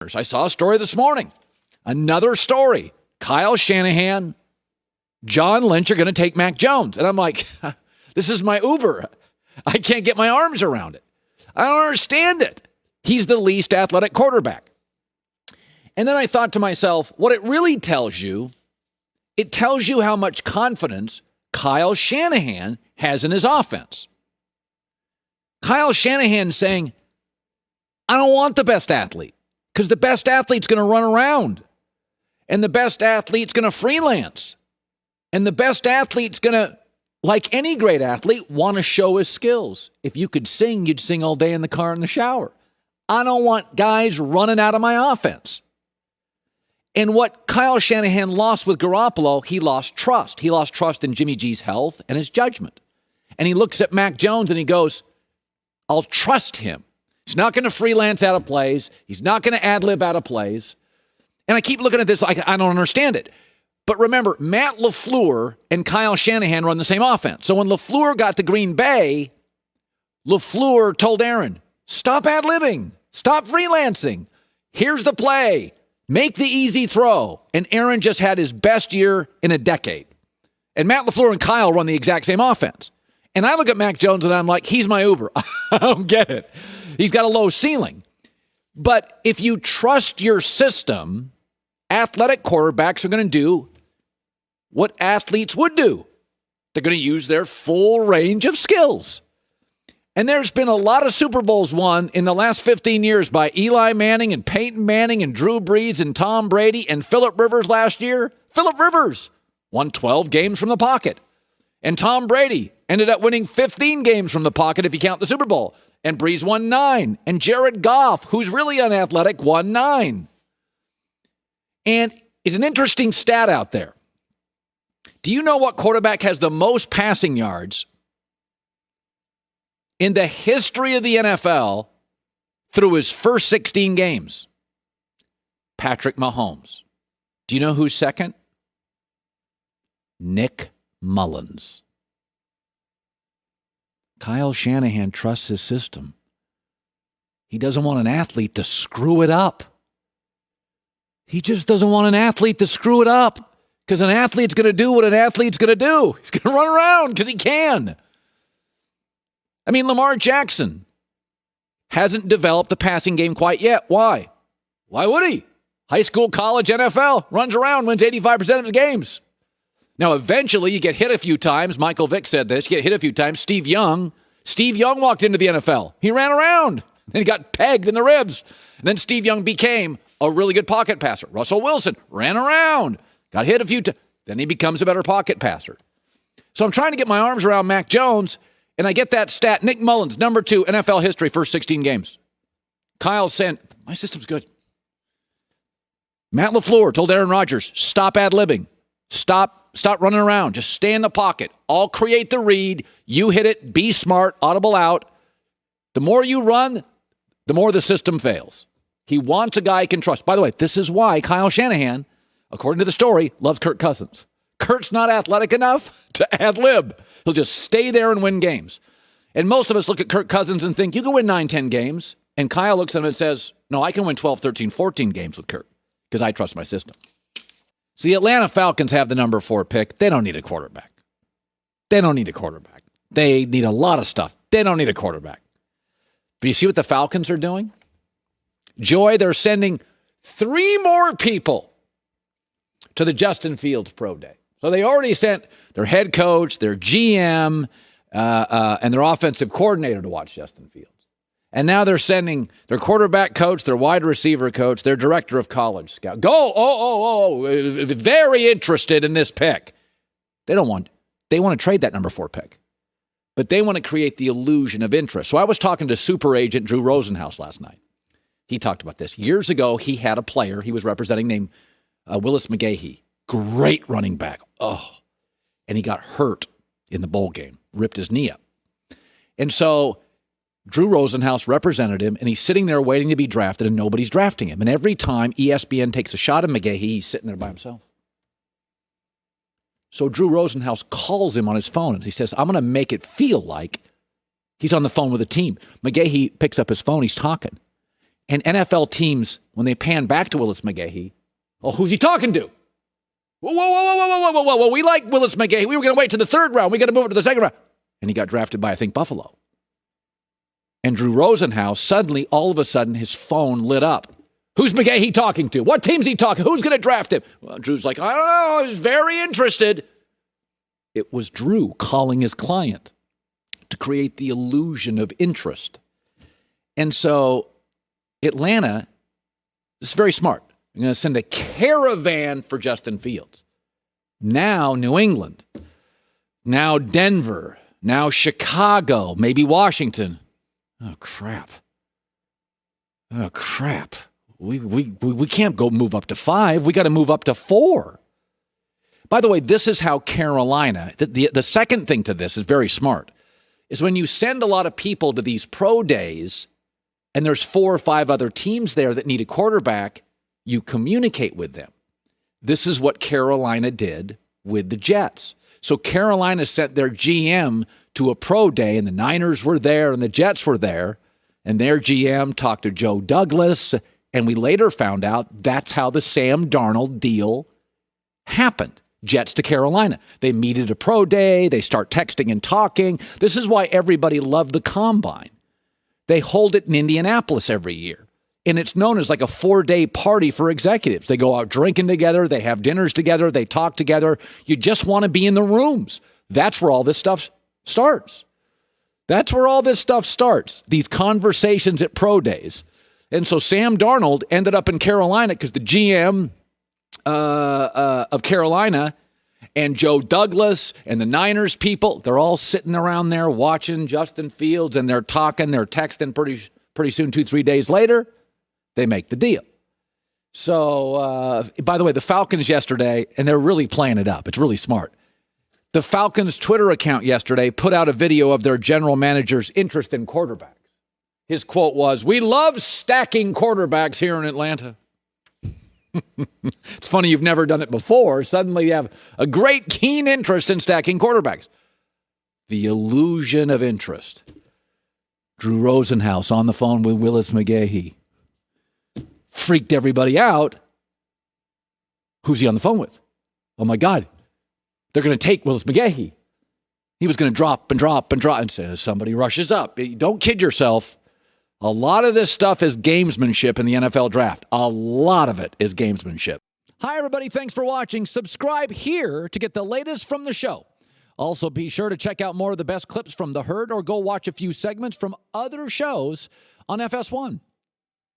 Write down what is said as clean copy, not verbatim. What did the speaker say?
I saw a story this morning. Another story. Kyle Shanahan, John Lynch are going to take Mac Jones. And I'm like, this is my Uber. I can't get my arms around it. I don't understand it. He's the least athletic quarterback. And then I thought to myself, what it really tells you, it tells you how much confidence Kyle Shanahan has in his offense. Kyle Shanahan saying, I don't want the best athlete because the best athlete's going to run around and the best athlete's going to freelance and the best athlete's going to, like any great athlete, want to show his skills. If you could sing, you'd sing all day in the car in the shower. I don't want guys running out of my offense. And what Kyle Shanahan lost with Garoppolo, he lost trust. He lost trust in Jimmy G's health and his judgment. And he looks at Mac Jones and he goes, I'll trust him. He's not going to freelance out of plays. He's not going to ad-lib out of plays. And I keep looking at this like I don't understand it. But remember, Matt LaFleur and Kyle Shanahan run the same offense. So when LaFleur got to Green Bay, LaFleur told Aaron, stop ad-libbing. Stop freelancing. Here's the play. Make the easy throw. And Aaron just had his best year in a decade. And Matt LaFleur and Kyle run the exact same offense. And I look at Mac Jones and I'm like, he's my Uber. I don't get it. He's got a low ceiling. But if you trust your system, athletic quarterbacks are going to do what athletes would do. They're going to use their full range of skills. And there's been a lot of Super Bowls won in the last 15 years by Eli Manning and Peyton Manning and Drew Brees and Tom Brady and Phillip Rivers last year. Phillip Rivers won 12 games from the pocket. And Tom Brady ended up winning 15 games from the pocket if you count the Super Bowl. And Brees won 9. And Jared Goff, who's really unathletic, won 9. And it's an interesting stat out there. Do you know what quarterback has the most passing yards in the history of the NFL through his first 16 games? Patrick Mahomes. Do you know who's second? Nick Mullins. Kyle Shanahan trusts his system. He doesn't want an athlete to screw it up. He just doesn't want an athlete to screw it up because an athlete's going to do what an athlete's going to do. He's going to run around because he can. I mean, Lamar Jackson hasn't developed the passing game quite yet. Why? Why would he? High school, college, NFL, runs around, wins 85% of his games. Now, eventually, you get hit a few times. Michael Vick said this. You get hit a few times. Steve Young walked into the NFL. He ran around. Then he got pegged in the ribs. And then Steve Young became a really good pocket passer. Russell Wilson ran around. Got hit a few times. Then he becomes a better pocket passer. So I'm trying to get my arms around Mac Jones, and I get that stat. Nick Mullins, number 2, NFL history, first 16 games. Kyle saying, my system's good. Matt LaFleur told Aaron Rodgers, stop ad-libbing. Stop running around. Just stay in the pocket. I'll create the read. You hit it. Be smart. Audible out. The more you run, the more the system fails. He wants a guy he can trust. By the way, this is why Kyle Shanahan, according to the story, loves Kirk Cousins. Kurt's not athletic enough to ad-lib. He'll just stay there and win games. And most of us look at Kirk Cousins and think, you can win 9, 10 games. And Kyle looks at him and says, no, I can win 12, 13, 14 games with Kirk because I trust my system. So the Atlanta Falcons have the number 4 pick. They don't need a quarterback. They need a lot of stuff. They don't need a quarterback. But you see what the Falcons are doing? Joy, they're sending 3 more people to the Justin Fields Pro Day. So they already sent their head coach, their GM, and their offensive coordinator to watch Justin Fields. And now they're sending their quarterback coach, their wide receiver coach, their director of college scout. Very interested in this pick. They want to trade that number 4 pick. But they want to create the illusion of interest. So I was talking to super agent Drew Rosenhaus last night. He talked about this. Years ago, he had a player he was representing named Willis McGahee. Great running back. And he got hurt in the bowl game. Ripped his knee up. And so Drew Rosenhaus represented him, and he's sitting there waiting to be drafted, and nobody's drafting him. And every time ESPN takes a shot at McGahee, he's sitting there by himself. So Drew Rosenhaus calls him on his phone, and he says, I'm going to make it feel like he's on the phone with a team. McGahee picks up his phone. He's talking. And NFL teams, when they pan back to Willis McGahee, oh, who's he talking to? Whoa. We like Willis McGahee. We were going to wait to the third round. We got to move it to the second round. And he got drafted by, I think, Buffalo. And Drew Rosenhaus, suddenly, all of a sudden, his phone lit up. Who's McGahee talking to? What team's he talking? Who's going to draft him? Well, Drew's like, I don't know. He's very interested. It was Drew calling his client to create the illusion of interest. And so Atlanta is very smart. I'm going to send a caravan for Justin Fields. Now New England. Now Denver. Now Chicago. Maybe Washington. Oh, crap. We can't go move up to 5. We got to move up to 4. By the way, this is how Carolina, the second thing to this is very smart, is when you send a lot of people to these pro days and there's 4 or 5 other teams there that need a quarterback, you communicate with them. This is what Carolina did with the Jets. So Carolina sent their GM to a pro day, and the Niners were there and the Jets were there, and their GM talked to Joe Douglas, and we later found out that's how the Sam Darnold deal happened. Jets to Carolina. They meet at a pro day. They start texting and talking. This is why everybody loved the Combine. They hold it in Indianapolis every year. And it's known as like a 4-day party for executives. They go out drinking together. They have dinners together. They talk together. You just want to be in the rooms. That's where all this stuff starts. These conversations at pro days. And so Sam Darnold ended up in Carolina because the GM of Carolina and Joe Douglas and the Niners people, they're all sitting around there watching Justin Fields, and they're talking, they're texting pretty soon, 2-3 days later, they make the deal. So, by the way, the Falcons yesterday, and they're really playing it up. It's really smart. The Falcons Twitter account yesterday put out a video of their general manager's interest in quarterbacks. His quote was, "We love stacking quarterbacks here in Atlanta." It's funny you've never done it before. Suddenly you have a great keen interest in stacking quarterbacks. The illusion of interest. Drew Rosenhaus on the phone with Willis McGahee. Freaked everybody out. Who's he on the phone with? Oh my God. They're going to take Willis McGahee. He was going to drop and say, somebody rushes up. Don't kid yourself. A lot of this stuff is gamesmanship in the NFL draft. A lot of it is gamesmanship. Hi, everybody. Thanks for watching. Subscribe here to get the latest from the show. Also, be sure to check out more of the best clips from The Herd or go watch a few segments from other shows on FS1.